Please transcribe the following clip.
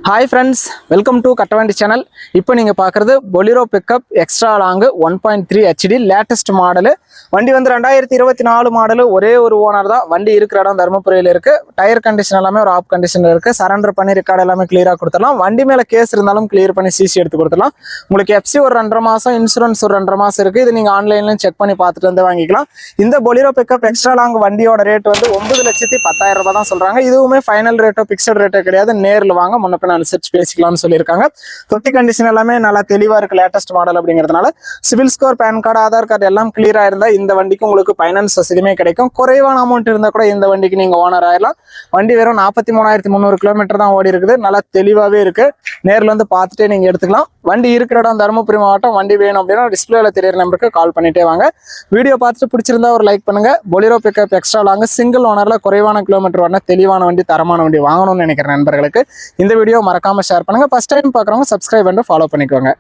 Hi friends, welcome to Kattavandi channel. இப்போ நீங்க பார்க்கிறது Bolero pickup extra long 1.3 HD latest model. வண்டி வந்து 2024 மாடல். ஒரே ஒரு ஓனர் தான். வண்டி இருக்கிற இடம் தர்மபுரியில இருக்கு. டயர் கண்டிஷன் எல்லாமே ஒரு ஆப் கண்டிஷன்ல இருக்கு. சரண்டர் பண்ணி ரெக்கார்ட் எல்லாமே கிளியரா கொடுத்துடலாம். வண்டி மேல கேஸ் இருந்தாலும் கிளியர் பண்ணி சிசி எடுத்து கொடுத்துடலாம். உங்களுக்கு FC ஒரு 2.5 மாசம், இன்சூரன்ஸ் ஒரு 2.5 மாசம் இருக்கு. இது நீங்க ஆன்லைன்ல செக் பண்ணி பார்த்துட்டு வந்து வாங்கிக்கலாம். இந்த Bolero pickup extra long வண்டியோட ரேட் வந்து 9,10,000 ரூபாய் தான் சொல்றாங்க. இதுவுமே ஃபைனல் ரேட்டோ பிக்சட் ரேட்டோ கிடையாது. நேர்ல வாங்க முன்ன அனுசரிச்சு பேசிக்கலாம்னு சொல்லியிருக்காங்க. தொட்டி கண்டிஷன் எல்லாமே நல்லா தெளிவா இருக்கு. லேட்டஸ்ட் மாடல் அப்படிங்கிறதுனால CIBIL score, PAN card, Aadhaar card எல்லாம் கிளியரா இருந்தா இந்த வண்டிக்கு உங்களுக்கு ஃபைனான்ஸ் வசதியுமே கிடைக்கும். குறைவான அமௌண்ட் இருந்தா கூட இந்த வண்டிக்கு நீங்க ஓனர் ஆயிடலாம். வண்டி வெறும் 43,300 கிலோமீட்டர் தான் ஓடி இருக்குது. நல்லா தெளிவாவே இருக்கு. நேர்ல வந்து பார்த்துட்டே நீங்க எடுத்துக்கலாம். வண்டி இருக்கிற இடம் தருமபுரி மாவட்டம். வண்டி வேணும் அப்படின்னா டிஸ்பிளேல தெரியற நம்பருக்கு கால் பண்ணிட்டே வாங்க. வீடியோ பார்த்துட்டு பிடிச்சிருந்தா ஒரு லைக் பண்ணுங்க. Bolero pickup extra long single ஓனர்ல குறைவான கிலோமீட்டர் ஓடின தெளிவான வண்டி, தரமான வண்டி வாங்கணும்னு நினைக்கிற நண்பர்களுக்கு இந்த வீடியோ மறக்காம ஷேர் பண்ணுங்க. ஃபர்ஸ்ட் டைம் பார்க்குறவங்க சப்ஸ்கிரைப் பண்ணி ஃபாலோ பண்ணிக்கோங்க.